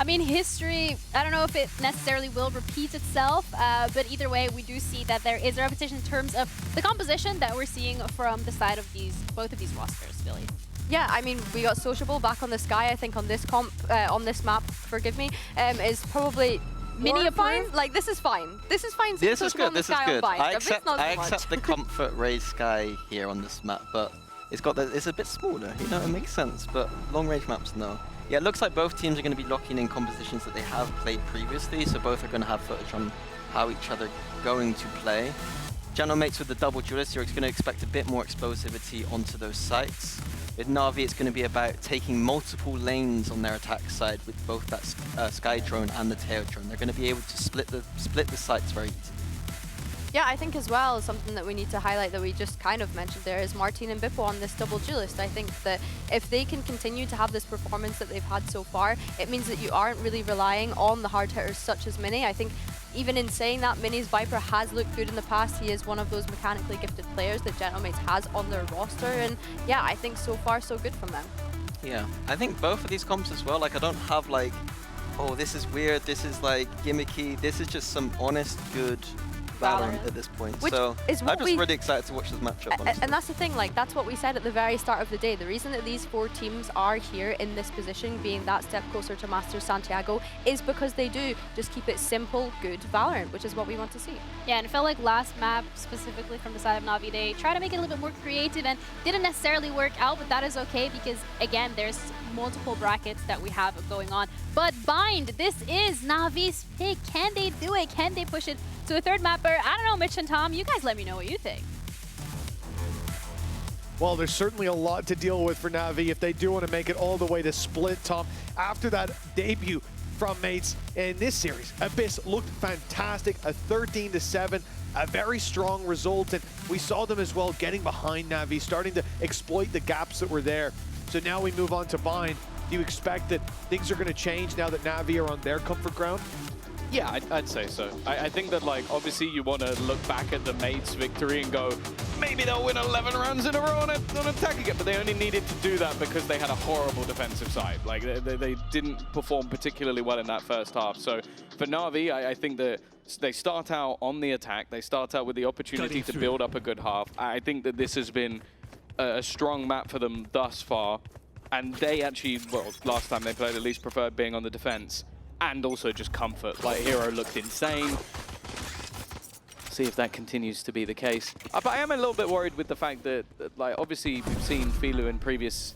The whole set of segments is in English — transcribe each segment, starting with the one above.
mean, history, I don't know if it necessarily will repeat itself, but either way, we do see that there is a repetition in terms of the composition that we're seeing from the side of both of these rosters, Billy. Yeah, I mean, we got Sociable back on the Sky, I think, on this on this map, forgive me, is probably Mini fine. Like, this is fine. This is fine. This is good. This is good. I accept accept the comfort raise Sky here on this map, but it's a bit smaller. You know, it makes sense. But long range maps, no. Yeah, it looks like both teams are going to be locking in compositions that they have played previously, so both are going to have footage on how each other are going to play. General Mates with the double duelist, you're going to expect a bit more explosivity onto those sites. With Navi, it's going to be about taking multiple lanes on their attack side with both that Sky drone and the Tail drone. They're going to be able to split the sites very easily. Yeah, I think as well, something that we need to highlight that we just kind of mentioned there is Martin and Bippo on this double duelist. I think that if they can continue to have this performance that they've had so far, it means that you aren't really relying on the hard hitters such as Mini. I think even in saying that, Mini's Viper has looked good in the past. He is one of those mechanically gifted players that General Mates has on their roster, and yeah, I think so far so good from them. Yeah, I think both of these comps as well, like I don't have like, oh, this is weird, this is like gimmicky, this is just some honest, good Valorant at this point. Which so is I'm just really excited to watch this matchup. And that's the thing, like that's what we said at the very start of the day. The reason that these four teams are here in this position, being that step closer to Masters Santiago, is because they do just keep it simple, good Valorant, which is what we want to see. Yeah, and it felt like last map, specifically from the side of Navi, they tried to make it a little bit more creative and didn't necessarily work out, but that is okay because, again, there's multiple brackets that we have going on. But Bind, this is Navi's pick. Can they do it? Can they push it to a third mapper? I don't know, Mitch and Tom, you guys let me know what you think. Well, there's certainly a lot to deal with for Navi if they do want to make it all the way to split, Tom. After that debut from Mates in this series, Abyss looked fantastic, a 13-7, a very strong result, and we saw them as well getting behind Navi, starting to exploit the gaps that were there. So now we move on to Bind. Do you expect that things are going to change now that Navi are on their comfort ground? Yeah, I'd say so. I think that, like, obviously you want to look back at the Mates victory and go, maybe they'll win 11 rounds in a row on attacking it, but they only needed to do that because they had a horrible defensive side. Like, they didn't perform particularly well in that first half. So for Navi, I think that they start out on the attack. They start out with the opportunity to build up a good half. I think that this has been a strong map for them thus far. And they actually, well, last time they played, at least preferred being on the defense. And also just comfort. Like, Hero looked insane. See if that continues to be the case. But I am a little bit worried with the fact that like, obviously we've seen Filu in previous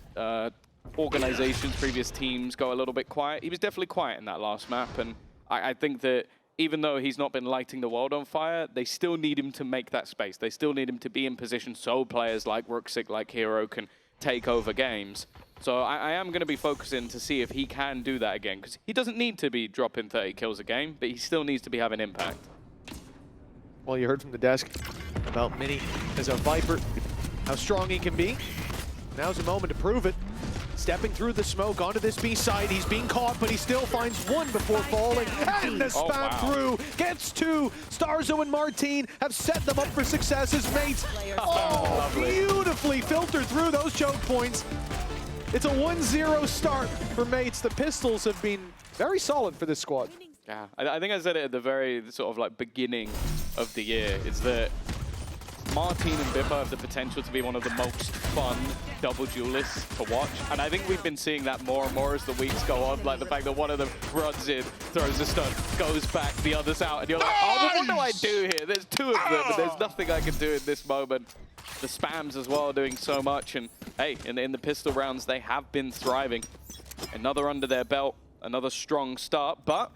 organizations, previous teams go a little bit quiet. He was definitely quiet in that last map, and I think that even though he's not been lighting the world on fire, they still need him to make that space. They still need him to be in position so players like Ruxic, like Hero can take over games. So I am going to be focusing to see if he can do that again, because he doesn't need to be dropping 30 kills a game, but he still needs to be having impact. Well, you heard from the desk about Mini as a Viper, how strong he can be. Now's the moment to prove it. Stepping through the smoke onto this B side, he's being caught, but he still finds one before falling. And the spam through gets two. Starzo and Martin have set them up for success as Mates. Oh, beautifully filtered through those choke points. It's a 1-0 start for Mates. The pistols have been very solid for this squad. Yeah, I think I said it at the very sort of like beginning of the year, is that Martin and Bippo have the potential to be one of the most fun double duelists to watch. And I think we've been seeing that more and more as the weeks go on. Like the fact that one of them runs in, throws a stun, goes back, the other's out. And you're like, oh, what do I do here? There's two of them, and there's nothing I can do in this moment. The spams as well doing so much. And hey, in the pistol rounds, they have been thriving. Another under their belt, another strong start. But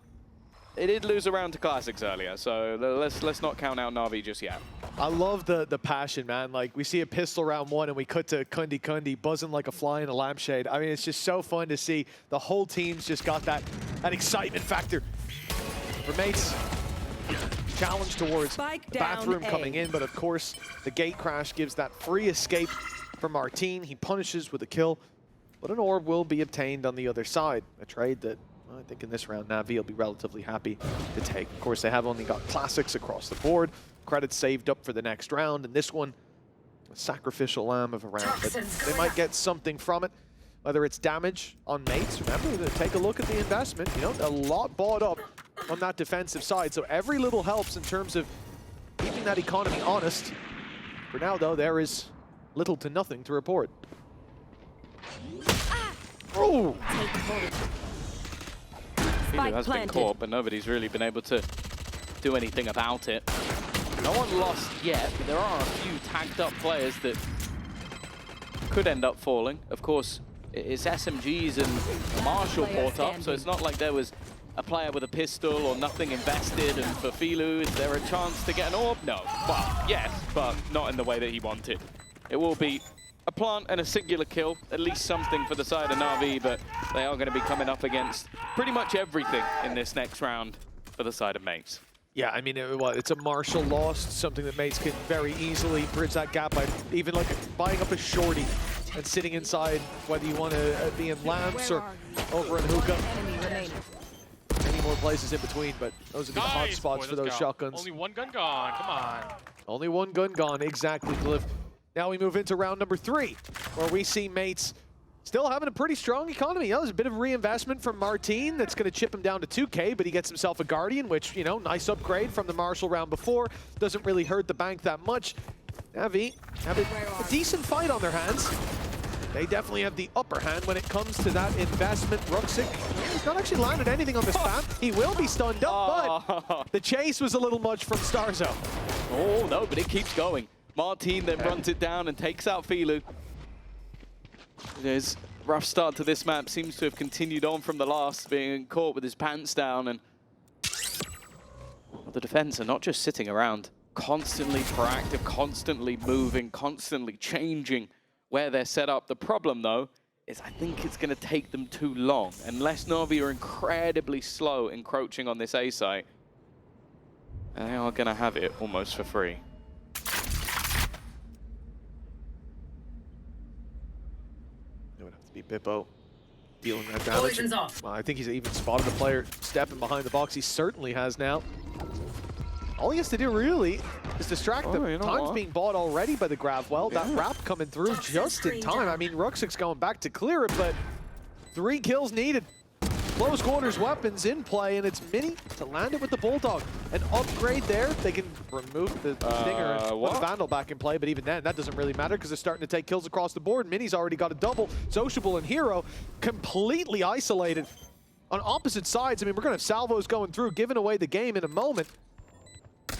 it did lose a round to Classics earlier, so let's not count out Navi just yet. I love the passion, man. Like, we see a pistol round one, and we cut to Kundi buzzing like a fly in a lampshade. I mean, it's just so fun to see. The whole team's just got that excitement factor. For Mates, challenge towards the bathroom coming in, but of course, the gate crash gives that free escape for Martin. He punishes with a kill, but an orb will be obtained on the other side. A trade that I think in this round, Navi will be relatively happy to take. Of course, they have only got Classics across the board. Credits saved up for the next round, and this one, a sacrificial lamb of a round, but they might get something from it. whether it's damage on mates. Remember, take a look at the investment. You know, a lot bought up on that defensive side. So every little helps in terms of keeping that economy honest. For now, though, there is little to nothing to report. Oh! Philo has been caught, but nobody's really been able to do anything about it. No one lost yet, but there are a few tagged up players that could end up falling. Of course, it's SMGs and Marshall brought up, so it's not like there was a player with a pistol or nothing invested, and for Philo, is there a chance to get an orb? No. Well, yes, but not in the way that he wanted. It will be a plant and a singular kill, at least something for the side of NAVI, but they are going to be coming up against pretty much everything in this next round for the side of mates. Yeah, I mean, it's a Marshall lost, something that mates can very easily bridge that gap by even like buying up a shorty and sitting inside, whether you want to be in lamps or over in hookah. Many more places in between, but those are the hot spots for those shotguns. Only one gun gone, come on. Only one gun gone, exactly, Glyph. Now we move into round number 3, where we see mates still having a pretty strong economy. There's a bit of reinvestment from Martin that's going to chip him down to 2K, but he gets himself a Guardian, which, you know, nice upgrade from the Marshall round before. Doesn't really hurt the bank that much. NAVI have a decent fight on their hands. They definitely have the upper hand when it comes to that investment. Ruxic has not actually landed anything on this spam. He will be stunned up, but the chase was a little much from Starzo. Oh, no, but it keeps going. Martin then runs it down and takes out Philo. There's a rough start to this map. Seems to have continued on from the last, being caught with his pants down. And the defense are not just sitting around, constantly proactive, constantly moving, constantly changing where they're set up. The problem, though, is I think it's going to take them too long. Unless NAVI are incredibly slow encroaching on this A site, they are going to have it almost for free. It would have to be Bippo dealing that damage. Well, I think he's even spotted a player stepping behind the box. He certainly has now. All he has to do really is distract them. You know Time's what? being bought already by the Gravwell. That wrap coming through just in time. I mean, Ruxic's going back to clear it, but 3 kills needed. Close quarters weapons in play, and it's Mini to land it with the Bulldog. An upgrade there. They can remove the Stinger and put the Vandal back in play, but even then, that doesn't really matter because they're starting to take kills across the board. Mini's already got a double. Sociable and Hero completely isolated on opposite sides. I mean, we're going to have salvos going through, giving away the game in a moment.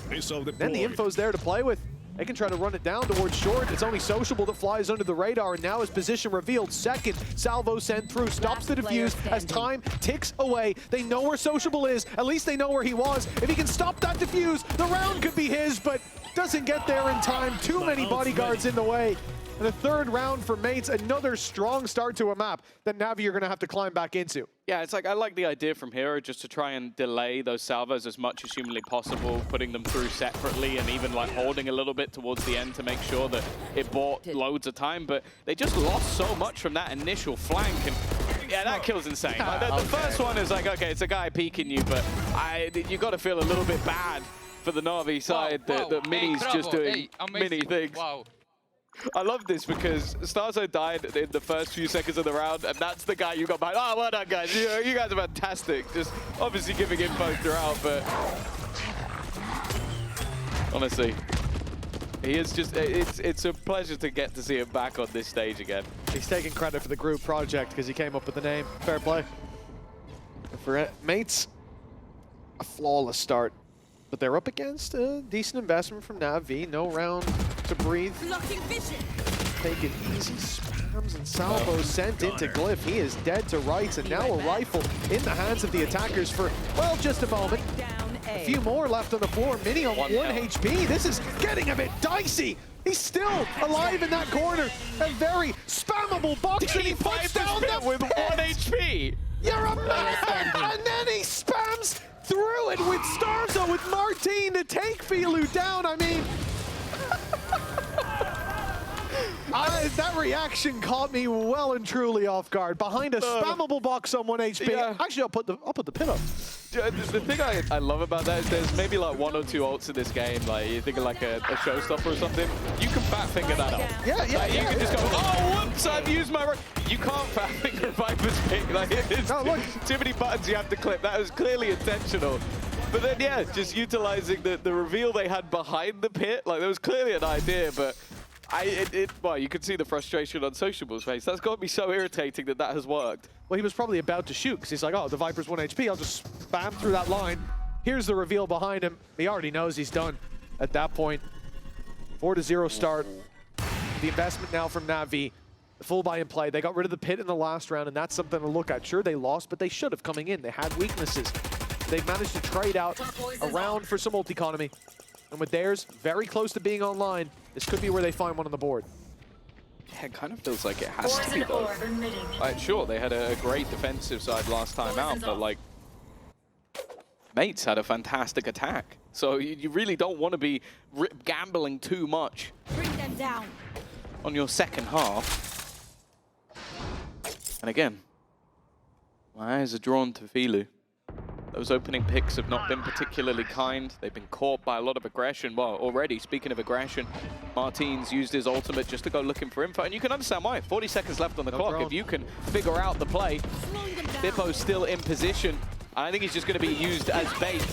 Then the info's there to play with. They can try to run it down towards short. It's only Sociable that flies under the radar, and now his position revealed. Second salvo sent through, stops the defuse as time ticks away. They know where Sociable is. At least they know where he was. If he can stop that defuse, the round could be his, but doesn't get there in time. Too many bodyguards in the way. And the third round for mates, another strong start to a map that NAVI are going to have to climb back into. Yeah, it's like I like the idea from Hero just to try and delay those salvos as much as humanly possible, putting them through separately and even like holding a little bit towards the end to make sure that it bought loads of time. But they just lost so much from that initial flank, and yeah, that kill's insane. Like, the first one is like, okay, it's a guy peeking you, but you got to feel a little bit bad for the NAVI side that Mini's just doing Mini things. Wow. I love this because Starzo died in the first few seconds of the round, and that's the guy you got behind. Oh, well done, guys. You guys are fantastic. Just obviously giving info throughout, but honestly, he is just, it's a pleasure to get to see him back on this stage again. He's taking credit for the group project because he came up with the name. Fair play. For mates, a flawless start. But they're up against a decent investment from NAVI. No round to breathe. Take it easy. Spams and salvos sent into Glyph. He is dead to rights, and now a rifle in the hands of the attackers for, well, just a moment. A few more left on the floor. Mini on 1 HP. This is getting a bit dicey. He's still alive in that corner. A very spammable box, and he puts down the with 1 HP. You're a man! And then he spams through it with Starzo, with Martin to take Philo down. I mean, that reaction caught me well and truly off guard. Behind a spammable box on 1 HP. Yeah. Actually, I'll put the pin up. The thing I love about that is there's maybe like 1 or 2 ults in this game. Like you think of like a showstopper or something. You can fat finger that up. Yeah. You can just go, oh, whoops! Oops, I've used my... You can't finger Viper's pick. Like, it's No, look. too many buttons you have to clip. That was clearly intentional. But then, yeah, just utilizing the reveal they had behind the pit. Like, there was clearly an idea, but well, you could see the frustration on Sociable's face. That's got to be so irritating that has worked. Well, he was probably about to shoot because he's like, oh, the Viper's 1 HP. I'll just spam through that line. Here's the reveal behind him. He already knows he's done at that point. 4-0 start. The investment now from NAVI. Full buy and play. They got rid of the pit in the last round, and that's something to look at. Sure, they lost, but they should have coming in. They had weaknesses. They've managed to trade out around for some ult economy. And with theirs very close to being online, this could be where they find one on the board. Yeah, it kind of feels like it has to be, though. Like, sure, they had a great defensive side last time out, but, like, Mates had a fantastic attack. So you really don't want to be gambling too much on your second half. And again, my eyes are drawn to Filu. Those opening picks have not been particularly kind. They've been caught by a lot of aggression. Well, already, speaking of aggression, Martins used his ultimate just to go looking for info. And you can understand why. 40 seconds left on the clock. If you can figure out the play, Bippo's still in position. I think he's just going to be used as bait.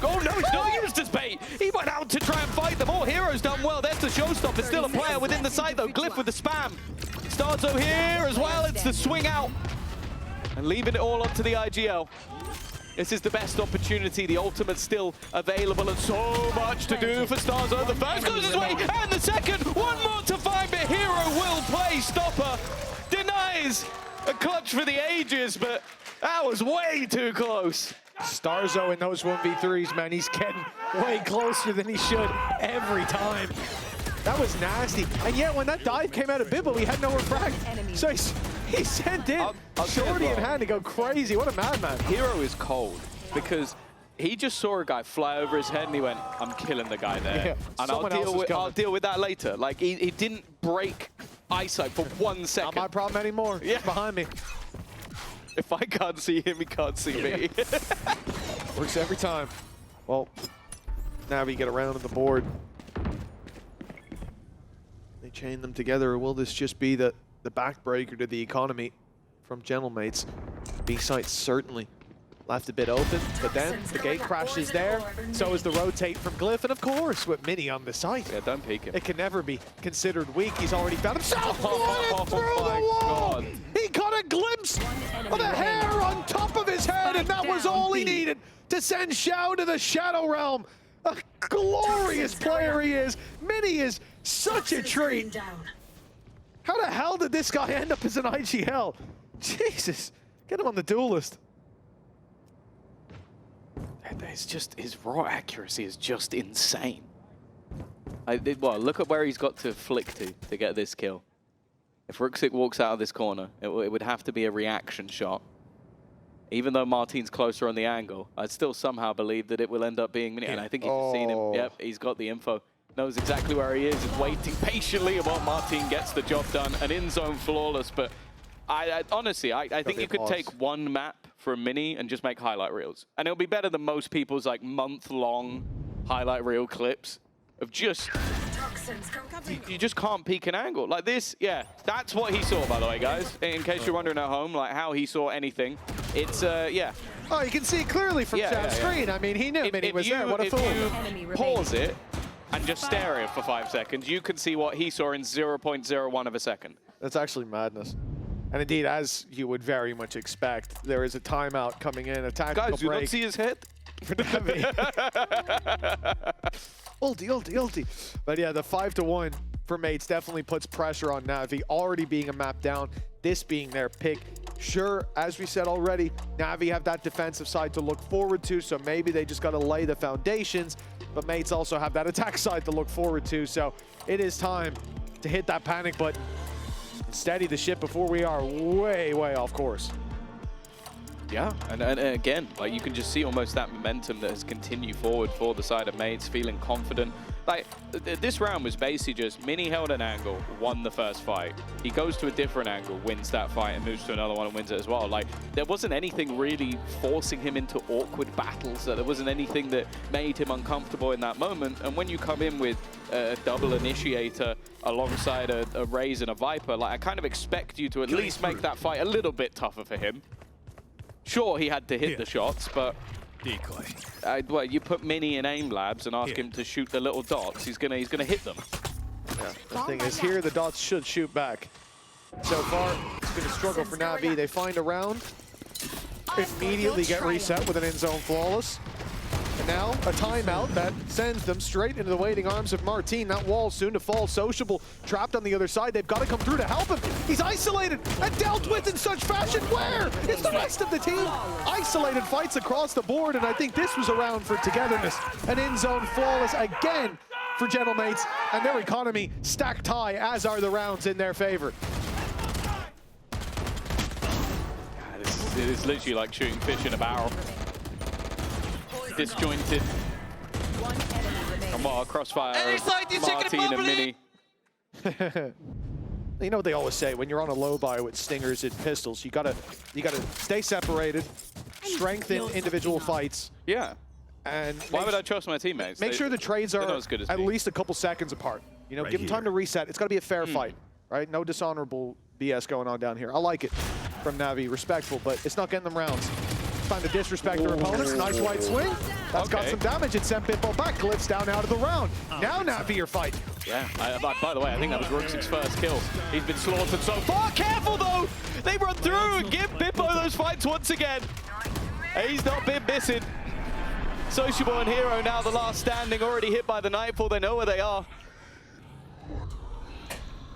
Oh, no, he's not used as bait. He went out to try and fight them all. Hero's done well. There's the showstopper. It's still a player within the site, though. Glyph with the spam. Starzo here as well. It's the swing out. And leaving it all up to the IGL. This is the best opportunity. The ultimate's still available and so much to do for Starzo. The first goes his way and the second. One more to find, but Hero will play stopper. Denies a clutch for the ages, but that was way too close. Starzo in those 1v3s, man, he's getting way closer than he should every time. That was nasty. And yet when that dive came out of Bibbo, he had no refract. So he sent in Shorty in hand to go crazy. What a madman. Hero is cold because he just saw a guy fly over his head and he went, I'm killing the guy there. Yeah, and I'll deal with that later. Like, he didn't break eyesight for 1 second. Not my problem anymore. Yeah. He's behind me. If I can't see him, he can't see me. Works every time. Well, NAVI get around on the board. They chain them together, or will this just be the backbreaker to the economy from Gentlemates? B-site certainly left a bit open, but then the gate crash is there. So is the rotate from Glyph, and of course, with Mini on the site. Yeah, don't peek him. It can never be considered weak. He's already found himself through the wall. God. He got a glimpse of the hair on top of his head, and that was all he needed to send Xiao to the Shadow Realm. A glorious player he is. Mini is such a treat. How the hell did this guy end up as an IGL? Jesus, get him on the duel list. It's just, his raw accuracy is just insane. Well, look at where he's got to flick to get this kill. If Ruxic walks out of this corner, it would have to be a reaction shot. Even though Martin's closer on the angle, I'd still somehow believe that it will end up being Mini. And I think he's seen him. Yep, he's got the info. Knows exactly where he is waiting patiently while Martin gets the job done. An in-zone flawless, but honestly, I think you could take one map for a Mini and just make highlight reels. And it'll be better than most people's like month-long highlight reel clips of just... You just can't peek an angle. Like this, yeah, that's what he saw, by the way, guys. In case you're wondering at home, like how he saw anything. It's, yeah. Oh, you can see it clearly from Chat's screen. I mean, he knew Mini was there. What a fool. If you pause it and just stare at it for 5 seconds, you can see what he saw in 0.01 of a second. That's actually madness. And indeed, as you would very much expect, there is a timeout coming in, a tactical break. Guys, do you not see his head? For NAVI. Ulti. But yeah, the 5-1 for Mates definitely puts pressure on NAVI, already being a map down, this being their pick. Sure, as we said already, NAVI have that defensive side to look forward to, so maybe they just got to lay the foundations, but Mates also have that attack side to look forward to, so it is time to hit that panic button and steady the ship before we are way, way off course. Yeah, and again, like you can just see almost that momentum that has continued forward for the side of Mates, feeling confident. Like, this round was basically just Mini held an angle, won the first fight. He goes to a different angle, wins that fight, and moves to another one and wins it as well. Like, there wasn't anything really forcing him into awkward battles. There wasn't anything that made him uncomfortable in that moment. And when you come in with a double initiator alongside a Raze and a Viper, like, I kind of expect you to at least make that fight a little bit tougher for him. Sure, he had to hit the shots, but decoy. Well, you put Mini in aim labs and ask him to shoot the little dots, he's gonna hit them. Yeah. The thing is, here the dots should shoot back. So far, it's been a struggle for NAVI. They find a round, immediately get reset with an in-zone flawless. And now a timeout that sends them straight into the waiting arms of Martin. That wall soon to fall. Sociable trapped on the other side. They've got to come through to help him. He's isolated and dealt with in such fashion. Where is the rest of the team? Isolated fights across the board, and I think this was a round for togetherness. An in-zone flawless again for Gentlemates, and their economy stacked high, as are the rounds in their favor. It is literally like shooting fish in a barrel. Disjointed. Come on, crossfire. Martin and Mini. You know what they always say, when you're on a low buy with stingers and pistols, you gotta stay separated, strengthen individual fights. Yeah. And why would I trust my teammates? Make sure the trades are as good as at me. least a couple seconds apart. You know, give them time to reset. It's got to be a fair fight, right? No dishonorable BS going on down here. I like it from Navi, respectful, but it's not getting them rounds. Time to disrespect their opponents. Nice white swing. That's got some damage. It sent Pitbull back. Glyphs down out of the round. Now Navi are fighting. Yeah. By the way, I think that was Rooks' first kill. He's been slaughtered so far. Careful though! They run through and give Bippo those fights once again. He's not been missing. Sociable and Hero now the last standing, already hit by the Nightfall. They know where they are.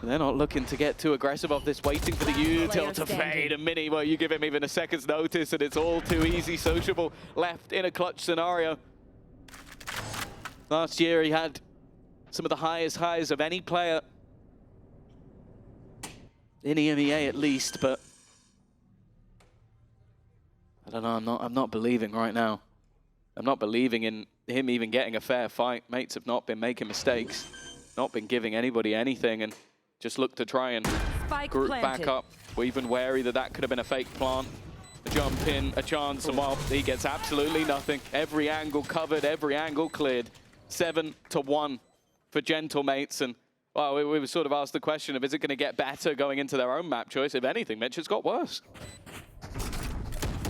They're not looking to get too aggressive off this, waiting for the util to fade. A Mini, well, you give him even a second's notice and it's all too easy. Sociable left in a clutch scenario. Last year he had some of the highest highs of any player in EMEA at least, but I don't know, I'm not believing right now. I'm not believing in him even getting a fair fight. Mates have not been making mistakes, not been giving anybody anything, and just look to try and group back up. We're even wary that that could have been a fake plant. A jump in, a chance, and well, he gets absolutely nothing. Every angle covered, every angle cleared. 7-1 for Gentlemates, and well, we were sort of asked the question of, is it going to get better going into their own map choice? If anything, Mitch, it's got worse.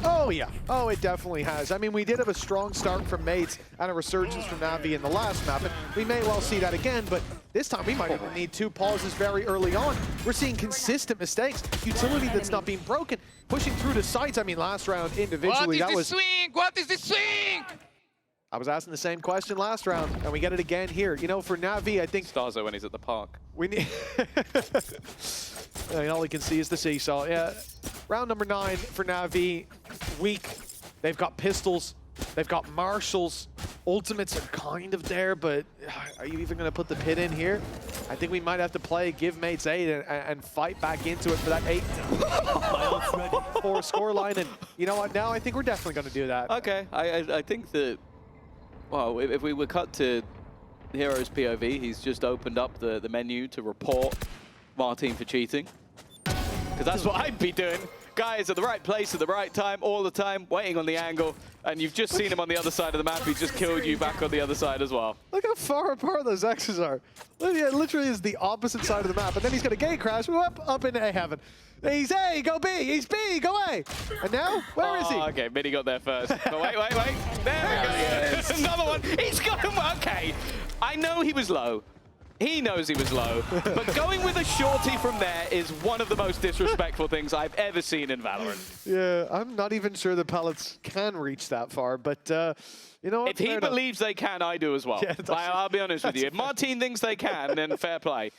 Oh yeah, oh it definitely has. I mean, we did have a strong start from Mates and a resurgence from Navi in the last map, and we may well see that again, but this time we might even need two pauses very early on. We're seeing consistent mistakes, utility that's not being broken, pushing through to sites. I mean, last round individually, What is the swing? What is the swing? I was asking the same question last round, and we get it again here. You know, for Navi, I think Starzo when he's at the park. we need. I mean, all he can see is the seesaw. Yeah, round number 9 for Navi, weak. They've got pistols, they've got marshals. Ultimates are kind of there, but are you even going to put the pit in here? I think we might have to play give Mates 8 and fight back into it for that 8-4 scoreline. And you know what? Now I think we're definitely going to do that. Okay, I think that, well, if we were cut to Hero's POV, he's just opened up the menu to report Martin for cheating. Because that's what I'd be doing. Guys at the right place at the right time, all the time, waiting on the angle, and you've just seen him on the other side of the map. He just killed you back on the other side as well. Look how far apart those X's are. Yeah, literally is the opposite side of the map, and then he's got a gate crash, whoop, up into A heaven. He's A, go B, he's B, go A. And now, where is he? Okay, Mini got there first. But wait. There we go. Another one. He's got him. Okay. I know he was low. He knows he was low, but going with a shorty from there is one of the most disrespectful things I've ever seen in Valorant. Yeah, I'm not even sure the pallets can reach that far, but you know what? If he believes they can, I do as well. Yeah, I'll be honest with you. If Martin thinks they can, then fair play.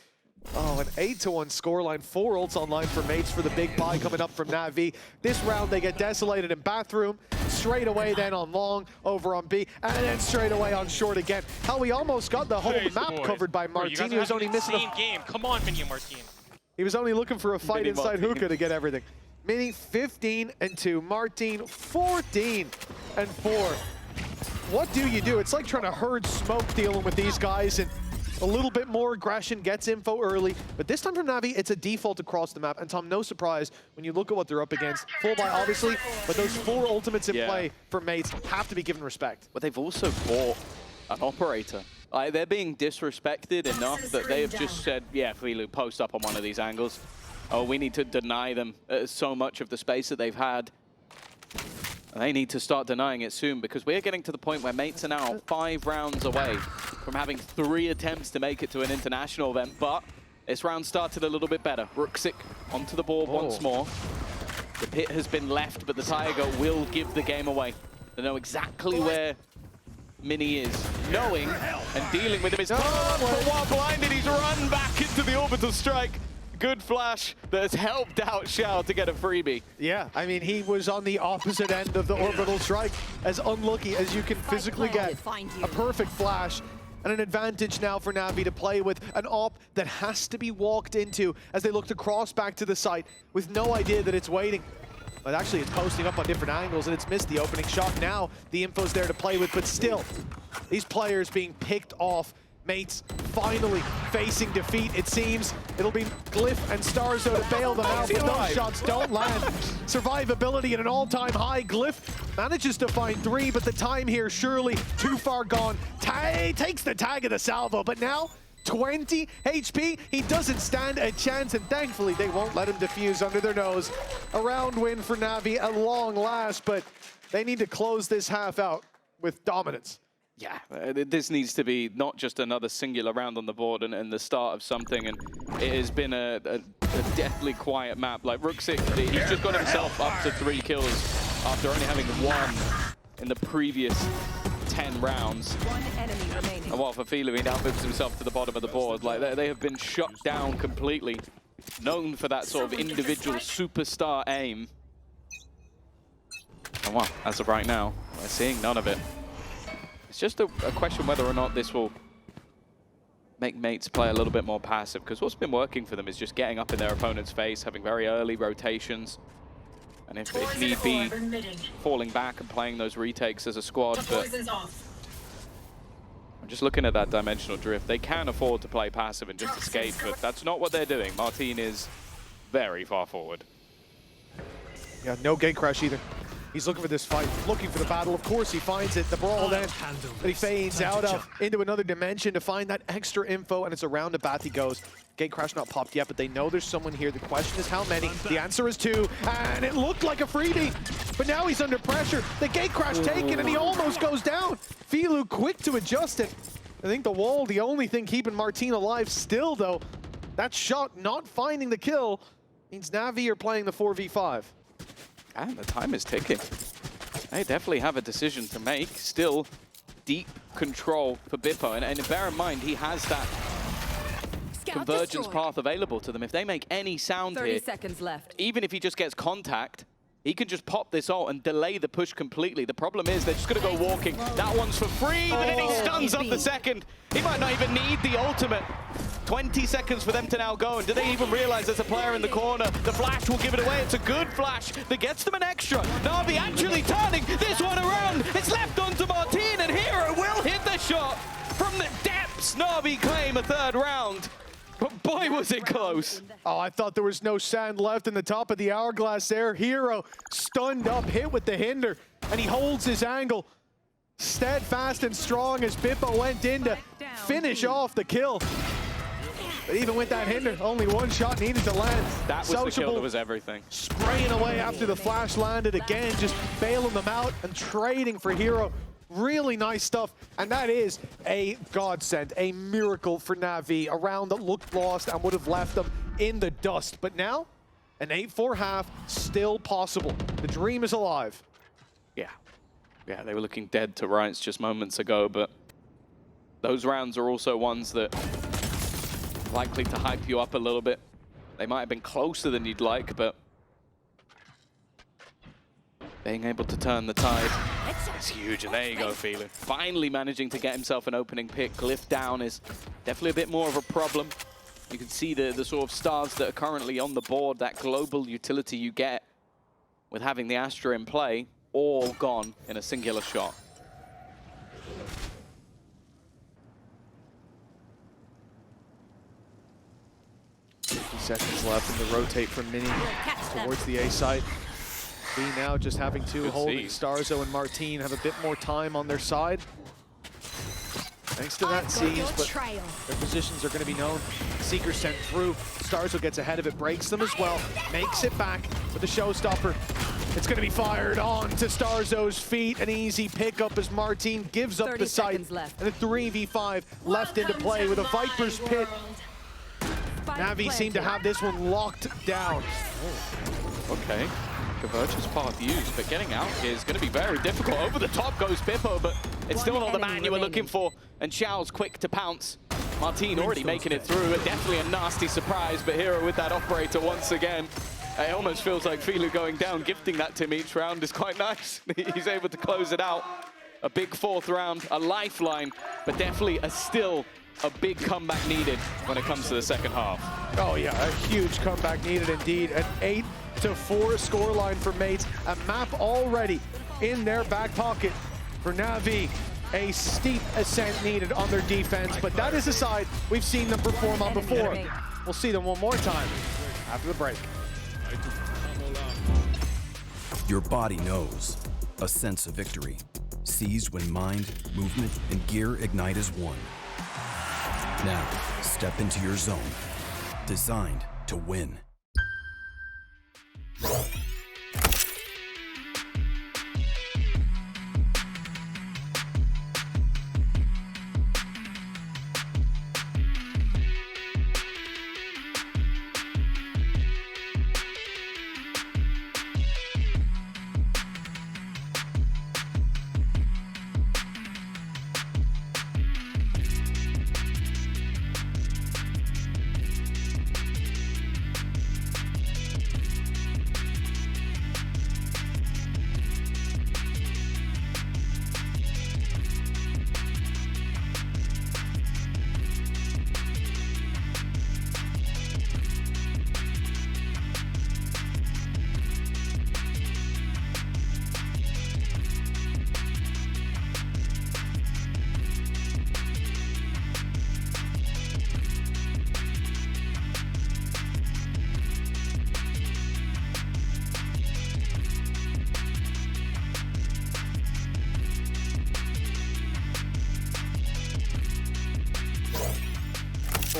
Oh, an 8-1 scoreline. 4 ults online for Mates for the big buy coming up from Navi. This round, they get desolated in bathroom. Straight away then on long, over on B, and then straight away on short again. Hell, we almost got the whole map covered by Martin. He was only missing a game. Come on, Mini Martin. He was only looking for a fight Mini inside Martin. hookah to get everything. Mini 15-2. Martin 14-4. What do you do? It's like trying to herd smoke dealing with these guys, and a little bit more aggression, gets info early. But this time from Navi, it's a default across the map. And Tom, no surprise when you look at what they're up against. Full buy, obviously, but those 4 ultimates in play for mates have to be given respect. But they've also bought an operator. Like, they're being disrespected enough that they have just said, yeah, Filu, post up on one of these angles. Oh, we need to deny them so much of the space that they've had. And they need to start denying it soon, because we're getting to the point where mates are now 5 rounds away from having 3 attempts to make it to an international event. But this round started a little bit better. Ruxic onto the board once more. The pit has been left, but the Tiger will give the game away. They know exactly where Mini is. Knowing and dealing with him is but while blinded, he's run back into the orbital strike. Good flash that has helped out Shao to get a freebie. Yeah, I mean, he was on the opposite end of the orbital strike, as unlucky as you can physically get. A perfect flash and an advantage now for Navi to play with, an op that has to be walked into as they look to cross back to the site with no idea that it's waiting. But actually, it's posting up on different angles, and it's missed the opening shot. Now, the info's there to play with, but still, these players being picked off. Mates finally facing defeat, it seems. It'll be Glyph and Starzo to bail them out, but those shots don't land. Survivability at an all-time high. Glyph manages to find 3, but the time here surely too far gone. Takes the tag of the salvo, but now 20 HP, he doesn't stand a chance, and thankfully they won't let him defuse under their nose. A round win for Navi at long last, but they need to close this half out with dominance. Yeah, this needs to be not just another singular round on the board and the start of something, and it has been a deathly quiet map. Like Ruxic, he's just got himself up to 3 kills after only having 1 in the previous 10 rounds. 1 enemy remaining. And while for Filu, he now moves himself to the bottom of the board. Like they have been shut down completely. Known for that sort of individual superstar aim. And well, as of right now, we're seeing none of it. It's just a question whether or not this will make mates play a little bit more passive, because what's been working for them is just getting up in their opponent's face, having very early rotations, and if need be, falling back and playing those retakes as a squad. But I'm just looking at that dimensional drift. They can afford to play passive and just escape, but that's not what they're doing. Martin is very far forward. Yeah, no gate crash either. He's looking for this fight, looking for the battle. Of course, he finds it. The brawl then that he fades out of into another dimension to find that extra info, and it's around the bat he goes. Gate crash not popped yet, but they know there's someone here. The question is how many? The answer is 2, and it looked like a freebie, but now he's under pressure. The gate crash taken, and he almost goes down. Filu quick to adjust it. I think the wall, the only thing keeping Martin alive still, though. That shot not finding the kill means Navi are playing the 4v5. And the time is ticking. They definitely have a decision to make. Still deep control for Bippo. And bear in mind, he has that convergence path available to them. If they make any sound 30 here, seconds left. Even if he just gets contact, he can just pop this ult and delay the push completely. The problem is they're just going to go walking. That one's for free, but then he stuns up the second. He might not even need the ultimate. 20 seconds for them to now go, and do they even realize there's a player in the corner? The flash will give it away. It's a good flash that gets them an extra. Navi actually turning this one around. It's left onto Martin, and Hero will hit the shot from the depths. Navi claim a 3rd round. But boy, was it close. Oh, I thought there was no sand left in the top of the hourglass there. Hero stunned up, hit with the hinder, and he holds his angle. Steadfast and strong as Bippo went in to finish off the kill. But even with that hinder, only 1 shot needed to land. That was the kill that was everything. Spraying away after the flash landed again, just bailing them out and trading for Hero. Really nice stuff, and that is a godsend, a miracle for Navi. A round that looked lost and would have left them in the dust. But now, an 8-4 half, still possible. The dream is alive. Yeah, they were looking dead to rights just moments ago, but those rounds are also ones that are likely to hype you up a little bit. They might have been closer than you'd like, but being able to turn the tide is huge. And there you go, Filu. Finally managing to get himself an opening pick. Glyph down is definitely a bit more of a problem. You can see the sort of stars that are currently on the board, that global utility you get with having the Astra in play, all gone in a singular shot. Seconds left and the rotate from Mini towards the A site. B now just having to hold Starzo and Martine have a bit more time on their side. Thanks to that siege, but their positions are going to be known. Seeker sent through. Starzo gets ahead of it, breaks them as well, makes it back with the showstopper. It's going to be fired on to Starzo's feet. An easy pickup as Martine gives up the site. And a 3v5 left into play with a Viper's Pit. NAVI seem to have this one locked down. Oh. Okay, Converge's path used, but getting out here is going to be very difficult. Over the top goes Bippo, but it's still not the man you were looking for. And Xiao's quick to pounce. Martine already making it through. Definitely a nasty surprise, but Hero with that operator once again. It almost feels like Filu going down, gifting that to him each round is quite nice. He's able to close it out. A big fourth round, a lifeline, but definitely still a big comeback needed when it comes to the second half. Oh yeah, a huge comeback needed indeed. An 8-4 scoreline for Mates. A map already in their back pocket for NAVI. A steep ascent needed on their defense, but that is a side we've seen them perform on before. We'll see them one more time after the break. Your body knows. A sense of victory. Seized when mind, movement, and gear ignite as one. Now, step into your zone. Designed to win.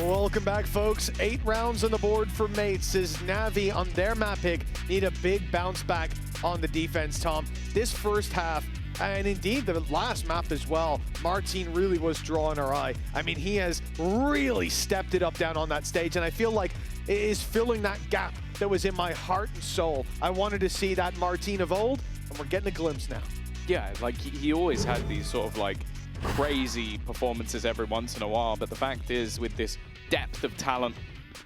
Welcome back, folks. 8 rounds on the board for Mates as NAVI on their map pick need a big bounce back on the defense, Tom. This first half, and indeed the last map as well, Martine really was drawing our eye. I mean, he has really stepped it up down on that stage, and I feel like it is filling that gap that was in my heart and soul. I wanted to see that Martine of old, and we're getting a glimpse now. Yeah, like he always had these sort of like crazy performances every once in a while, but the fact is with this depth of talent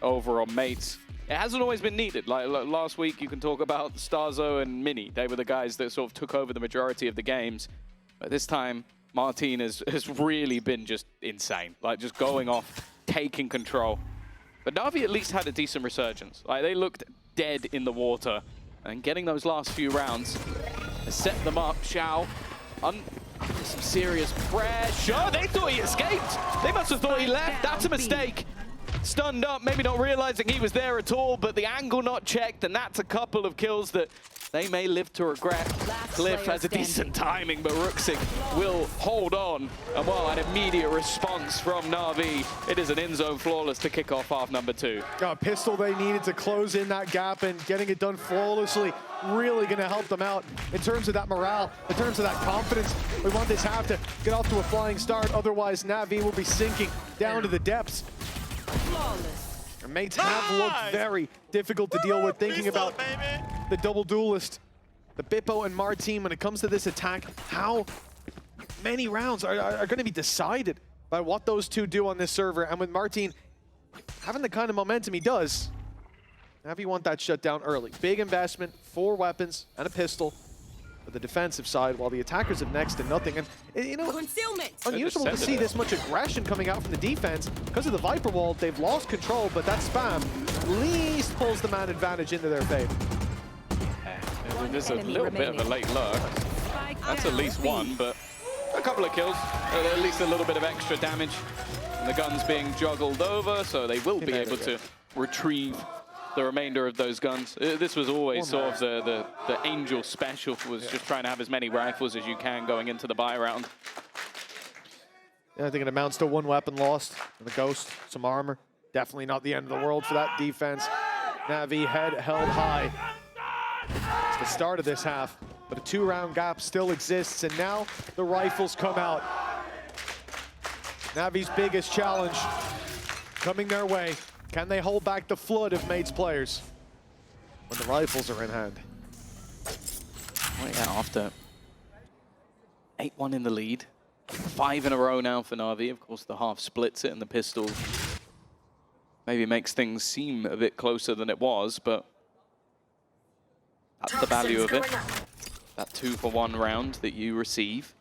over on Mates, it hasn't always been needed. Like last week, you can talk about Starzo and Mini. They were the guys that sort of took over the majority of the games. But this time, Martine has really been just insane. Like just going off, taking control. But NAVI at least had a decent resurgence. Like they looked dead in the water, and getting those last few rounds has set them up. Xiao, some serious pressure. They thought he escaped. They must have thought he left. That's a mistake. Stunned up, maybe not realizing he was there at all, but the angle not checked, and that's a couple of kills that they may live to regret. Cliff has a decent timing, but Ruxic will hold on. And well, an immediate response from NAVI. It is an in-zone flawless to kick off half number 2. A pistol they needed to close in that gap, and getting it done flawlessly really going to help them out in terms of that morale, in terms of that confidence. We want this half to get off to a flying start, otherwise NAVI will be sinking down to the depths. And Mates have looked very difficult to deal with, thinking about the double duelist, the Bippo and Martine. When it comes to this attack, how many rounds are going to be decided by what those two do on this server. And with Martine having the kind of momentum he does, NAVI want that shut down early. Big investment, 4 weapons and a pistol for the defensive side, while the attackers have next to nothing. And, you know, unusual to see this much aggression coming out from the defense. Because of the Viper wall, they've lost control, but that spam at least pulls the man advantage into their favor. There's a little bit of a late lurk. That's at least one, but a couple of kills. At least a little bit of extra damage. And the gun's being juggled over, so they will be able to retrieve the remainder of those guns. This was always sort of the Angel special, was just trying to have as many rifles as you can going into the buy round. Yeah, I think it amounts to one weapon lost. And the Ghost, some armor. Definitely not the end of the world for that defense. NAVI head held high. It's the start of this half, but a 2-round gap still exists, and now the rifles come out. NAVI's biggest challenge coming their way. Can they hold back the flood of Mates players when the rifles are in hand? Well, yeah, after 8-1 in the lead, 5 in a row now for NAVI. Of course, the half splits it, and the pistol maybe makes things seem a bit closer than it was, but that's the value of it. That 2-for-1 round that you receive.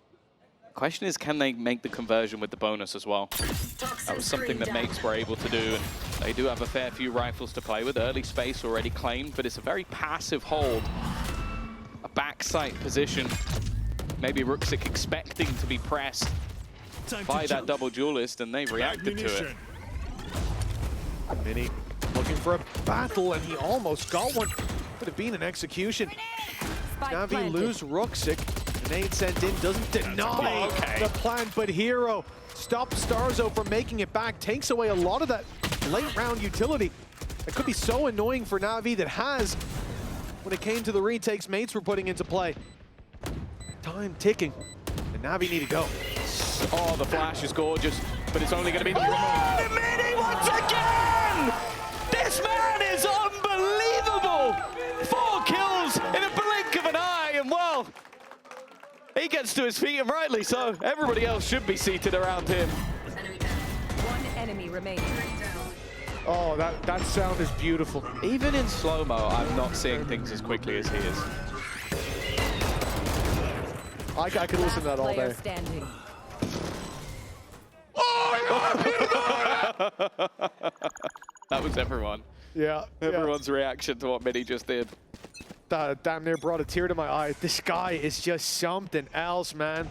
The question is, can they make the conversion with the bonus as well? That was something that Mates were able to do, and they do have a fair few rifles to play with. Early space already claimed, but it's a very passive hold. A backside position. Maybe Ruxic expecting to be pressed by that double duelist, and they reacted to it. Mini looking for a battle, and he almost got one. Could have been an execution. NAVI lose Ruxic. Grenade sent in, doesn't deny the plan, but Hero stops Starzo from making it back, takes away a lot of that late round utility. It could be so annoying for NAVI that has, when it came to the retakes Mates were putting into play. Time ticking, and NAVI need to go. Oh, the flash is gorgeous, but it's only going to be the Mini once again! This man is unbelievable! 4 kills in a blink of an eye, and well, he gets to his feet, and rightly so. Everybody else should be seated around him. One enemy remaining. Oh, that sound is beautiful. Even in slow-mo, I'm not seeing things as quickly as he is. I could listen to that all day. Standing. That was everyone. Yeah. Everyone's reaction to what Mini just did. That damn near brought a tear to my eye. This guy is just something else, man.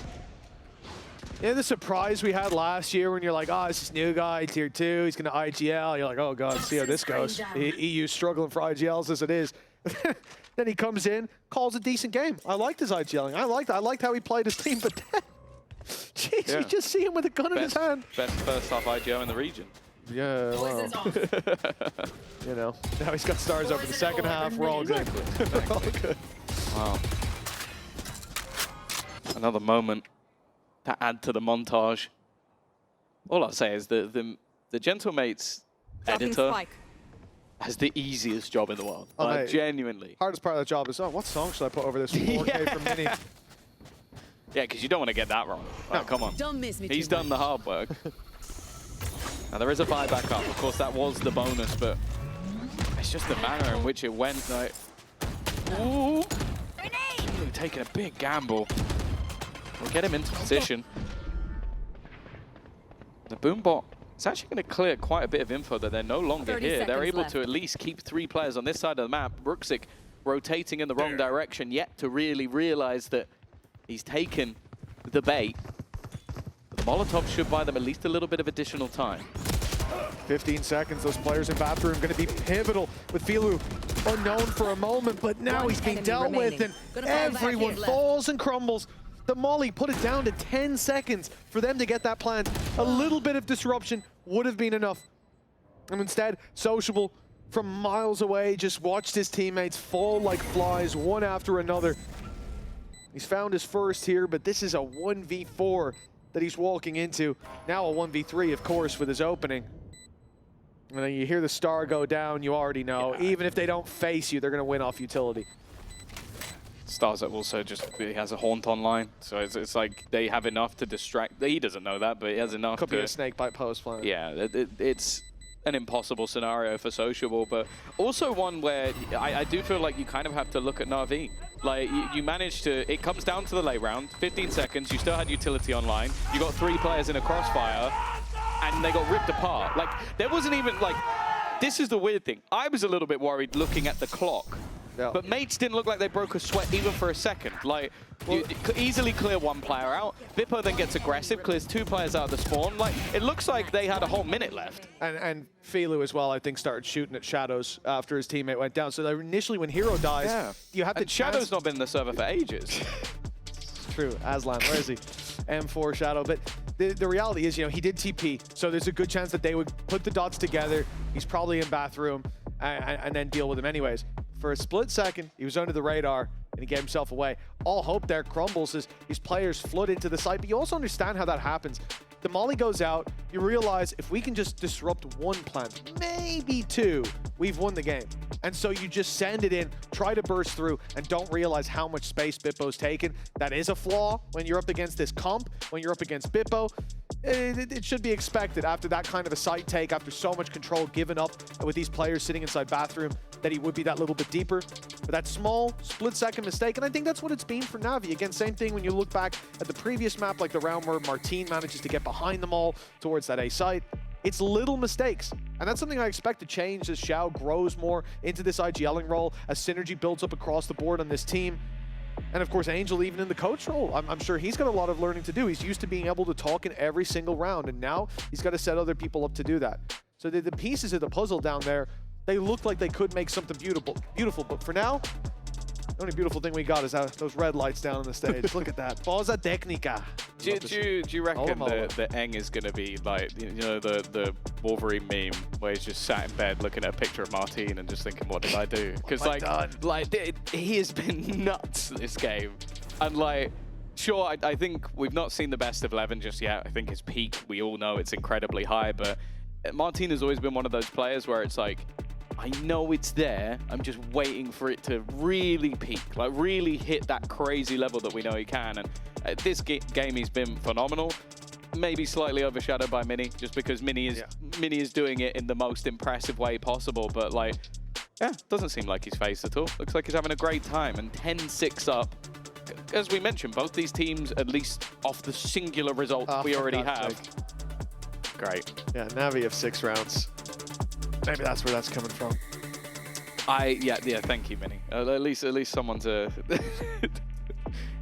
Yeah, the surprise we had last year when you're like, oh, it's this new guy, tier 2, he's gonna IGL. You're like, oh god, see how this goes. EU's struggling for IGLs as it is. Then he comes in, calls a decent game. I liked his IGLing. I liked how he played his team, but then, jeez, you just see him with a gun in his hand. Best first half IGL in the region. Yeah, well, you know, now he's got stars over the second half. We're all good. We're all good. Wow. Another moment to add to the montage. All I'll say is the Gentlemates editor has the easiest job in the world. Oh, like, genuinely. Hardest part of the job is, oh, what song should I put over this 4K from Mini? Yeah, because you don't want to get that wrong. Like, come on. Don't miss me. He's done the hard work. Now, there is a buyback up. Of course, that was the bonus, but it's just the manner in which it went. Like, ooh. Really taking a big gamble. We'll get him into position. The Boombot is actually going to clear quite a bit of info that they're no longer here. They're able to at least keep 3 players on this side of the map. Ruxic rotating in the wrong direction, yet to really realize that he's taken the bait. The Molotov should buy them at least a little bit of additional time. 15 seconds, those players in bathroom going to be pivotal with Filu unknown for a moment, but now he's being dealt with, and everyone falls and crumbles. The Molly put it down to 10 seconds for them to get that plant. A little bit of disruption would have been enough. And instead, Sociable from miles away just watched his teammates fall like flies, one after another. He's found his first here, but this is a 1v4 that he's walking into. Now a 1v3, of course, with his opening. And then you hear the star go down, you already know. Yeah. Even if they don't face you, they're going to win off utility. Stars also just, he has a haunt online, so it's like they have enough to distract. He doesn't know that, but he has enough. Could be a snake bite post plan. Yeah, it's an impossible scenario for Sociable, but also one where I do feel like you kind of have to look at NAVI. Like, you managed to, it comes down to the late round, 15 seconds, you still had utility online, you got 3 players in a crossfire, and they got ripped apart. Like, there wasn't even, like, this is the weird thing. I was a little bit worried looking at the clock Yeah. But Mates didn't look like they broke a sweat even for a second. Like, you could easily clear one player out. Bippo then gets aggressive, clears 2 players out of the spawn. Like, it looks like they had a whole minute left. And Filu as well, I think, started shooting at Shadows after his teammate went down. So initially when Hero dies, you have to Shadow's not been in the server for ages. It's true. Aslan, where is he? M4 Shadow. But the reality is, you know, he did TP. So there's a good chance that they would put the dots together. He's probably in bathroom and then deal with him anyways. For a split second, he was under the radar and he gave himself away. All hope there crumbles as these players flood into the site, but you also understand how that happens. The molly goes out, you realize if we can just disrupt one plant, maybe 2, we've won the game. And so you just send it in, try to burst through, and don't realize how much space Bippo's taken. That is a flaw when you're up against this comp, when you're up against Bippo. It should be expected after that kind of a site take, after so much control given up with these players sitting inside bathroom, that he would be that little bit deeper. But that small split-second mistake, and I think that's what it's been for Navi. Again, same thing when you look back at the previous map, like the round where Martin manages to get behind them all towards that A site. It's little mistakes, and that's something I expect to change as Xiao grows more into this IGLing role, as synergy builds up across the board on this team. And of course, Angel, even in the coach role, I'm sure he's got a lot of learning to do. He's used to being able to talk in every single round, and now he's got to set other people up to do that. So the pieces of the puzzle down there, they look like they could make something beautiful. But for now, the only beautiful thing we got is those red lights down on the stage. Look at that. Pausa técnica. Do you reckon the Eng is going to be like, you know, the Wolverine meme where he's just sat in bed looking at a picture of Martin and just thinking, what did I do? Because he has been nuts this game. And like, sure, I think we've not seen the best of 11 just yet. I think his peak, we all know it's incredibly high, but Martin has always been one of those players where it's like, I know it's there, I'm just waiting for it to really peak, like really hit that crazy level that we know he can. And this game he's been phenomenal, maybe slightly overshadowed by Mini, just because Mini is doing it in the most impressive way possible. But like, yeah, doesn't seem like he's phased at all. Looks like he's having a great time, and 10-6 up. As we mentioned, both these teams, at least off the singular result we already have. Great. Yeah, Navi of 6 rounds. Maybe that's where that's coming from. Yeah, thank you, Mini. At least someone's a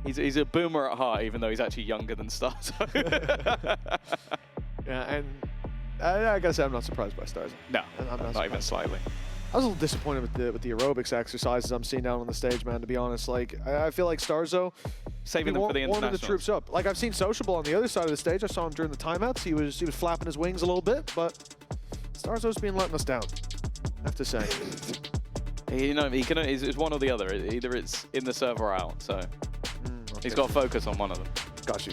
he's a boomer at heart, even though he's actually younger than Starzo. Yeah, and I gotta say I'm not surprised by Starzo. No, I'm not even slightly. I was a little disappointed with the aerobics exercises I'm seeing down on the stage, man, to be honest. Like, I feel like Starzo saving them for the internationals. Warming the troops up. Like, I've seen Sociable on the other side of the stage. I saw him during the timeouts. He was flapping his wings a little bit, but Starzo's been letting us down, I have to say. You know, it's one or the other. Either it's in the server or out, so okay. He's got to focus on one of them. Got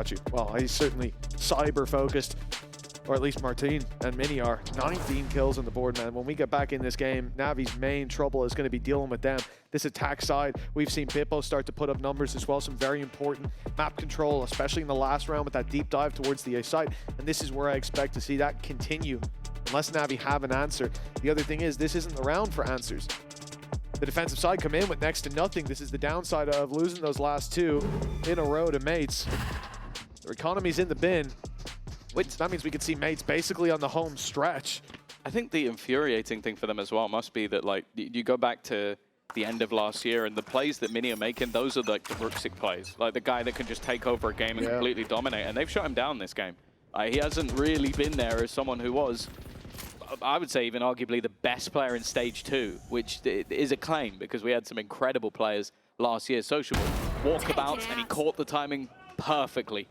you. Well, he's certainly cyber-focused, or at least Martin and Mini are. 19 kills on the board, man. When we get back in this game, Navi's main trouble is going to be dealing with them. This attack side, we've seen Bippo start to put up numbers as well, some very important map control, especially in the last round with that deep dive towards the A site, and this is where I expect to see that continue. Unless Navi have an answer. The other thing is, this isn't the round for answers. The defensive side come in with next to nothing. This is the downside of losing those last 2 in a row to Mates. Their economy's in the bin. That means we could see Mates basically on the home stretch. I think the infuriating thing for them as well must be that, like, you go back to the end of last year and the plays that Mini are making, those are like the Rooksik plays. Like the guy that can just take over a game and completely dominate. And they've shut him down this game. He hasn't really been there as someone who was, I would say, even arguably the best player in Stage 2, which is a claim because we had some incredible players last year. Sociable, walkabouts, and he caught the timing perfectly.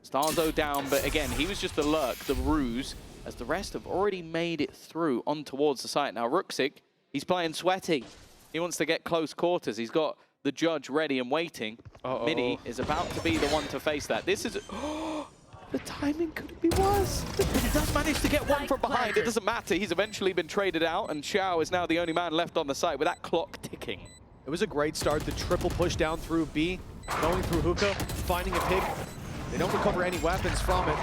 Starzo down, but again, he was just the lurk, the ruse, as the rest have already made it through on towards the site. Now, Rooksik, he's playing sweaty. He wants to get close quarters. He's got the judge ready and waiting. Mini is about to be the one to face that. This is... the timing couldn't be worse. But he does manage to get one from behind. It doesn't matter. He's eventually been traded out, and Xiao is now the only man left on the site with that clock ticking. It was a great start. The triple push down through B, going through hookah, finding a pick. They don't recover any weapons from it.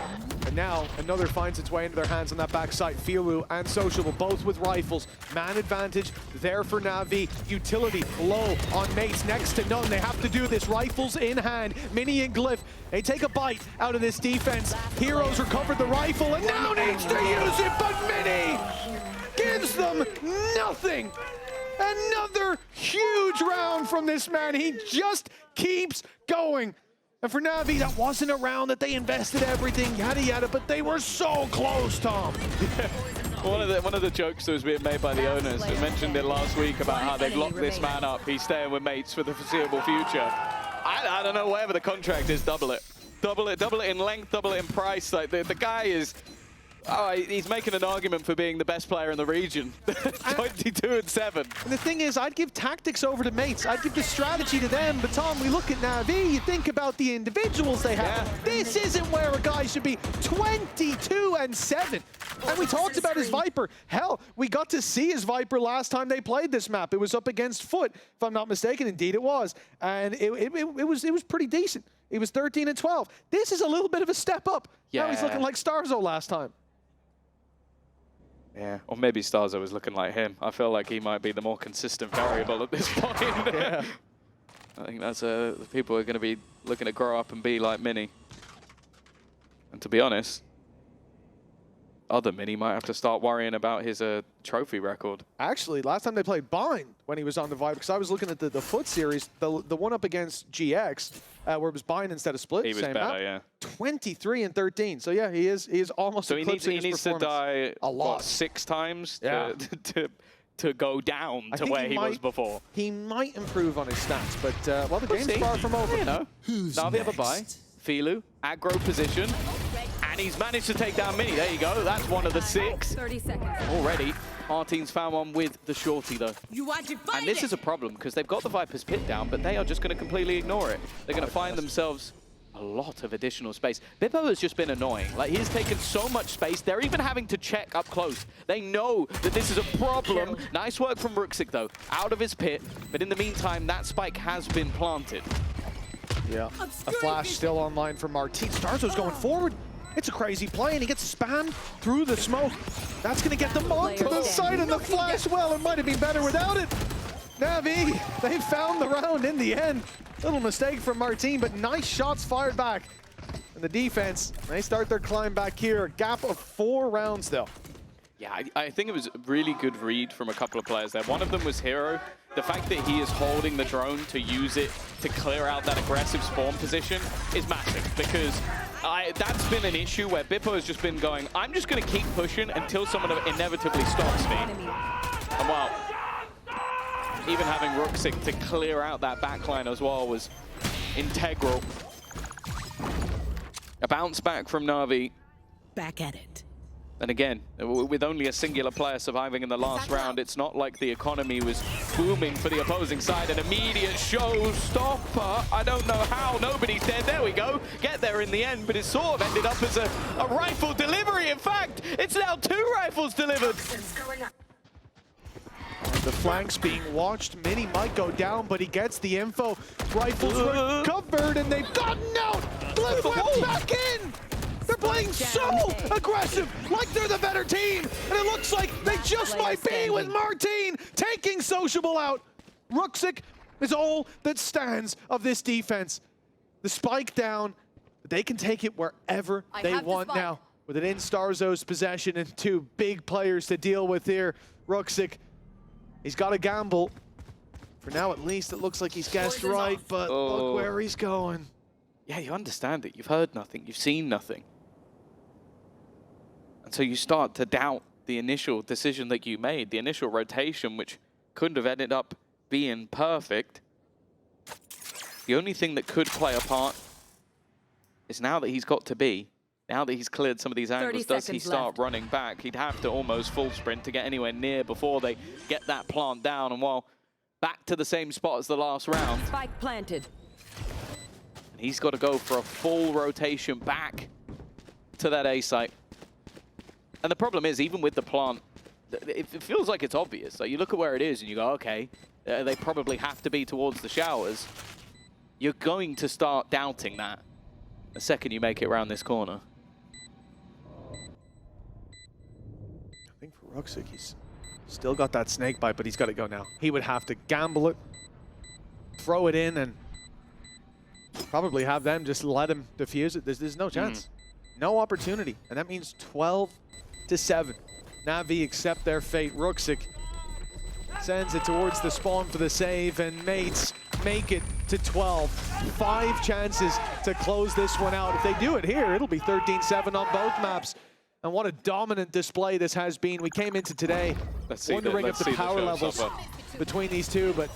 And now another finds its way into their hands on that backside. Filu and Sociable, both with rifles. Man advantage there for Navi. Utility low on Mates, next to none. They have to do this, rifles in hand. Mini and Glyph, they take a bite out of this defense. Heroes recovered the rifle and now needs to use it, but Mini gives them nothing. Another huge round from this man. He just keeps going. And for Navi, that wasn't a round that they invested everything, yada yada, but they were so close, Tom. One of the jokes that was being made by the owners, they mentioned it last week about how they've locked this man up. He's staying with mates for the foreseeable future. I don't know, whatever the contract is, double it. Double it in length, double it in price. Like the guy is, he's making an argument for being the best player in the region. 22-7. And the thing is, I'd give tactics over to mates. I'd give the strategy to them. But Tom, we look at Navi, you think about the individuals they have. Yeah. This isn't where a guy should be. 22-7. And we talked about his Viper. Hell, we got to see his Viper last time they played this map. It was up against Foot, if I'm not mistaken. Indeed, it was. And it was pretty decent. He was 13-12. This is a little bit of a step up. Yeah. Now he's looking like Starzo last time. Yeah, or maybe Starzo was looking like him. I feel like he might be the more consistent variable at this point. Yeah. I think that's the people are going to be looking to grow up and be like Mini. And to be honest, other Mini might have to start worrying about his trophy record. Actually, last time they played Bind when he was on the Vibe, because I was looking at the Foot series, the one up against GX, where it was Bind instead of Split. He was same better, map, yeah. 23-13. So yeah, he is almost so eclipsing he needs his to die a lot. what, 6 times Yeah. to go down to where he was before. He might improve on his stats, but well, the game's see. far from over. You know, Navi have a bye. Filu, aggro position, and he's managed to take down Mini. There you go. That's one of the 6 30 seconds. already. Our team's found one with the Shorty, though. And this is a problem, because they've got the Viper's pit down, but they are just going to completely ignore it. They're going to find themselves a lot of additional space. Bippo has just been annoying. Like, he's taken so much space. They're even having to check up close. They know that this is a problem. Nice work from Ruxic, though, out of his pit. But in the meantime, that spike has been planted. Yeah, a flash still online for Martin. Starzo's going forward. It's a crazy play, and he gets spammed through the smoke. That's going to get them onto the side, and the flash, well, it might have been better without it. Navi, they found the round in the end. Little mistake from Martin, but nice shots fired back. And the defense, they start their climb back here. A gap of 4 rounds, though. Yeah, I think it was a really good read from a couple of players there. One of them was Hero. The fact that he is holding the drone to use it to clear out that aggressive spawn position is massive, because that's been an issue where Bippo has just been going, I'm just going to keep pushing until someone inevitably stops me. And well, even having Ruxic to clear out that backline as well was integral. A bounce back from Navi. Back at it. And again, with only a singular player surviving in the last round, it's not like the economy was booming for the opposing side. An immediate showstopper. I don't know how. Nobody's dead. There we go. Get there in the end, but it sort of ended up as a rifle delivery. In fact, it's now 2 rifles delivered. The flanks being watched. Mini might go down, but he gets the info. Rifles were covered, and they've gotten out. Blue went back in. They're playing so aggressive, like they're the better team. And it looks like they just might be, with Martin taking Sociable out. Ruxic is all that stands of this defense. The spike down, they can take it wherever they want now. With it in Starzo's possession and 2 big players to deal with here. Ruxic, he's got to gamble. For now, at least, it looks like he's guessed right, but look where he's going. Yeah, you understand it. You've heard nothing. You've seen nothing. And so you start to doubt the initial decision that you made, the initial rotation, which couldn't have ended up being perfect. The only thing that could play a part is now that he's got to be, now that he's cleared some of these angles, does he start running back? He'd have to almost full sprint to get anywhere near before they get that plant down. And while back to the same spot as the last round. Spike planted. And he's got to go for a full rotation back to that A site. And the problem is, even with the plant, it feels like it's obvious. Like, you look at where it is and you go, okay, they probably have to be towards the showers. You're going to start doubting that the second you make it around this corner. I think for Ruxic, he's still got that snake bite, but he's got to go now. He would have to gamble it, throw it in, and probably have them just let him defuse it. There's no chance. No opportunity. And that means 12-7. Navi accept their fate. Ruxic, Sends it towards the spawn for the save, and mates make it to 12. 5 chances to close this one out. If they do it here, it'll be 13-7 on both maps. And what a dominant display this has been. We came into today wondering if the power levels between these two, but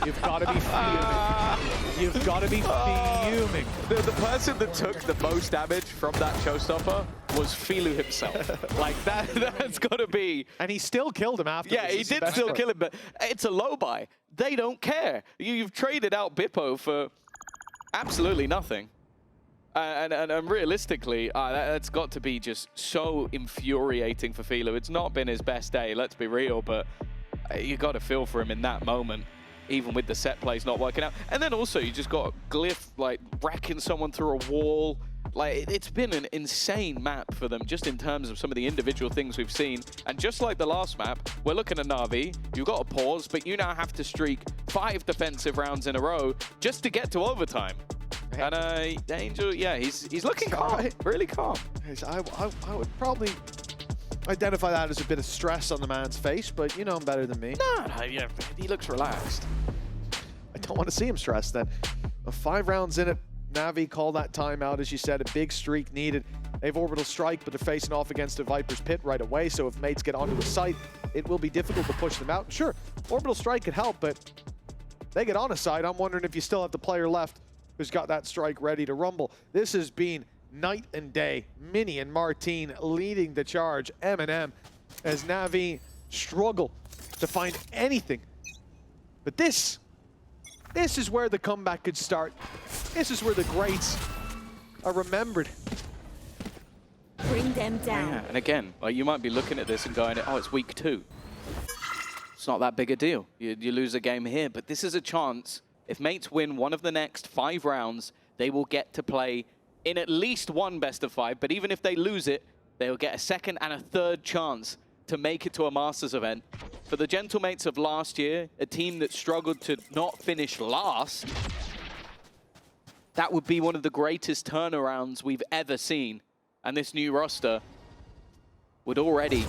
you've got to be fuming. You've got to be fuming. The person that took the most damage from that showstopper was Filu himself. Like, that's got to be... And he still killed him after. Yeah, he did still kill him, but it's a low buy. They don't care. You've traded out Bippo for absolutely nothing. And realistically, that's got to be just so infuriating for Filu. It's not been his best day, let's be real, but you got to feel for him in that moment, even with the set plays not working out. And then also, you just got Glyph, like, wrecking someone through a wall. Like, it's been an insane map for them, just in terms of some of the individual things we've seen. And just like the last map, we're looking at NAVI. You've got to pause, but you now have to streak 5 defensive rounds in a row just to get to overtime. And Angel, yeah, he's looking calm, really calm. I would probably identify that as a bit of stress on the man's face, but you know him better than me. No, yeah, he looks relaxed. I don't want to see him stressed then. 5 rounds in it. NAVI call that timeout, as you said, a big streak needed. They have Orbital Strike, but they're facing off against a Viper's Pit right away, so if mates get onto the site, it will be difficult to push them out. Sure, Orbital Strike could help, but they get on a side. I'm wondering if you still have the player left who's got that strike ready to rumble. This has been night and day. Mini and Martine leading the charge. M&M as NAVI struggle to find anything. But this is where the comeback could start. This is where the greats are remembered. Bring them down. Yeah, and again, like, you might be looking at this and going, oh, it's week 2. It's not that big a deal. You lose a game here, but this is a chance. If mates win one of the next 5 rounds, they will get to play in at least one best of 5, but even if they lose it, they'll get a second and a third chance to make it to a Masters event. For the Gentlemates of last year, a team that struggled to not finish last, that would be one of the greatest turnarounds we've ever seen. And this new roster would already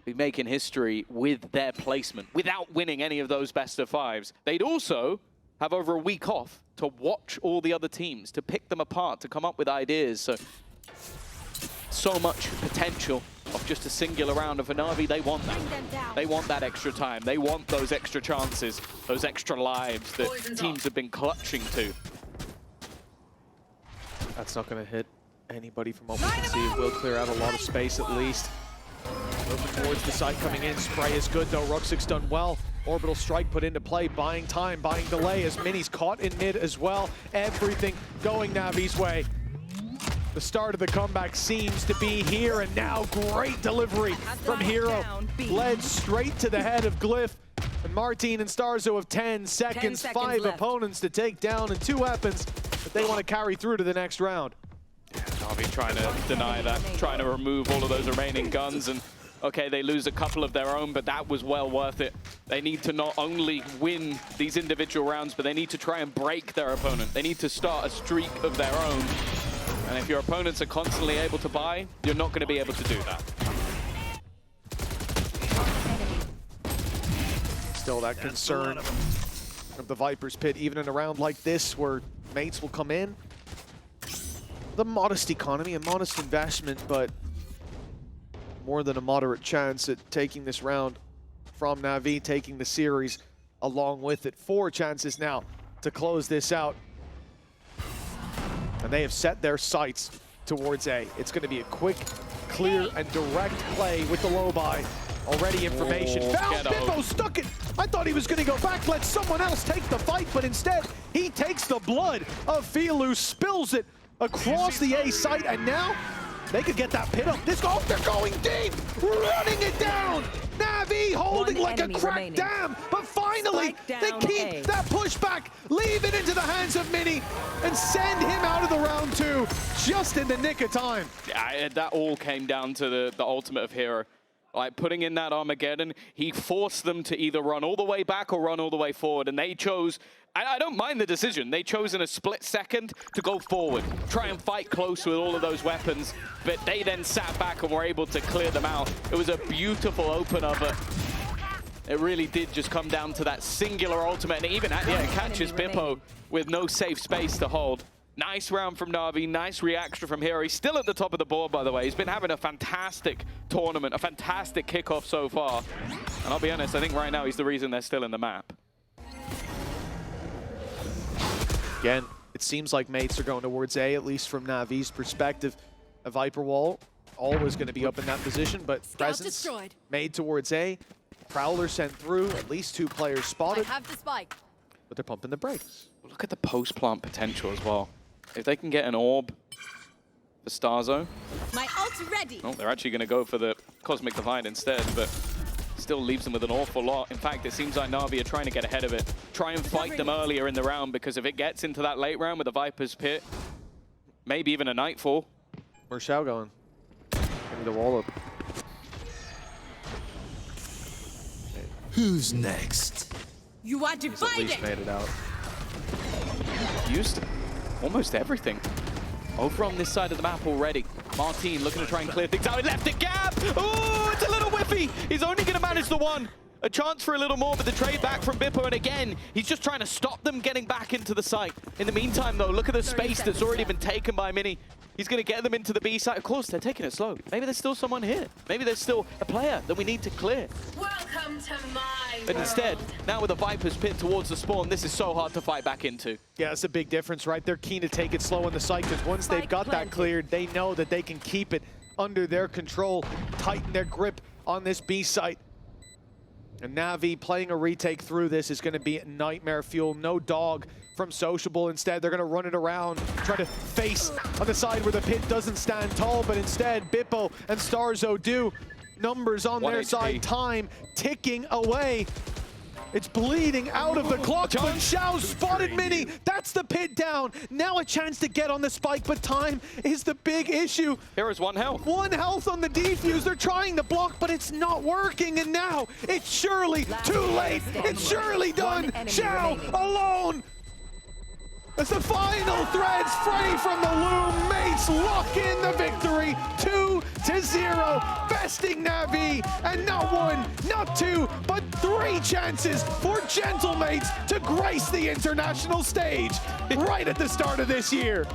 be making history with their placement without winning any of those best of 5s. They'd also have over a week off to watch all the other teams, to pick them apart, to come up with ideas. So much potential of just a singular round. And for NAVI, they want that. They want that extra time. They want those extra chances, those extra lives that teams have been clutching to. That's not going to hit anybody from what we can see. It will clear out a lot of space at least. Moving towards the side coming in. Spray is good though. Ruxik's done well. Orbital Strike put into play, buying time, buying delay as Mini's caught in mid as well. Everything going Navi's way. The start of the comeback seems to be here, and now great delivery from Hero. Led straight to the head of Glyph. And Martine and Starzo have 10 seconds, 5 opponents to take down, and 2 weapons that they want to carry through to the next round. Yeah, NAVI trying to deny that, trying to remove all of those remaining guns, and okay, they lose a couple of their own, but that was well worth it. They need to not only win these individual rounds, but they need to try and break their opponent. They need to start a streak of their own. And if your opponents are constantly able to buy, you're not going to be able to do that. Still that concern of the Viper's Pit, even in a round like this where mates will come in. The modest economy, a modest investment, but more than a moderate chance at taking this round from NAVI, taking the series along with it. 4 chances now to close this out. And they have set their sights towards A. It's going to be a quick, clear, and direct play with the low buy. Already information. Found Bippo, stuck it. I thought he was going to go back, let someone else take the fight, but instead he takes the blood of Filu, spills it across the A site, and now they could get that pit up. They're going deep, running it down. NAVI holding like a cracked dam, but finally they keep that pushback, leave it into the hands of Mini, and send him out of the round 2 just in the nick of time. Yeah, that all came down to the ultimate of Hero. Like, putting in that Armageddon, he forced them to either run all the way back or run all the way forward, and they chose I don't mind the decision. They chose in a split second to go forward, try and fight close with all of those weapons, but they then sat back and were able to clear them out. It was a beautiful opener, but it really did just come down to that singular ultimate, and even catches Bippo with no safe space to hold. Nice round from Navi, nice reaction from Hero. He's still at the top of the board, by the way. He's been having a fantastic tournament, a fantastic kickoff so far. And I'll be honest, I think right now he's the reason they're still in the map. Again, it seems like mates are going towards A, at least from Navi's perspective. A Viper wall always going to be up in that position, but presence made towards A. Prowler sent through, at least 2 players spotted. I have the spike. But they're pumping the brakes. Look at the post-plant potential as well. If they can get an orb for Starzo. My ult's ready. Oh, they're actually going to go for the Cosmic Divide instead, but still leaves them with an awful lot. In fact, it seems like Navi are trying to get ahead of it. Try and fight them earlier in the round, because if it gets into that late round with the Viper's Pit, maybe even a Nightfall. Where's Xiao going? Give me the wall up. Who's next? You are He's at divided. least made it out. Used almost everything over on this side of the map already. Martin looking to try and clear things out. He left a gap. Oh, it's a little whiffy. He's only going to manage the one. A chance for a little more, but the trade back from Bippo, and again, he's just trying to stop them getting back into the site. In the meantime, though, look at the space that's already been taken by Mini. He's going to get them into the B site. Of course, they're taking it slow. Maybe there's still someone here. Maybe there's still a player that we need to clear. Welcome to my But instead, now with the Viper's Pit towards the spawn, this is so hard to fight back into. Yeah, that's a big difference, right? They're keen to take it slow on the site, because once they've got that cleared, they know that they can keep it under their control, tighten their grip on this B site. And Navi playing a retake through this is going to be nightmare fuel. No dog from Sociable. Instead, they're going to run it around, try to face on the side where the pit doesn't stand tall, but instead, Bippo and Starzo do. Numbers on their side, time ticking away. It's bleeding out of the clock, but Xiao spotted Mini. That's the pit down. Now a chance to get on the spike, but time is the big issue. Hero's 1 health. 1 health on the defuse. They're trying to block, but it's not working. And now it's surely too late. It's surely done. Xiao alone. As the final threads fray from the loom, mates lock in the victory. 2-0, besting Navi, and not 1, not 2, but 3 chances for Gentlemates to grace the international stage right at the start of this year.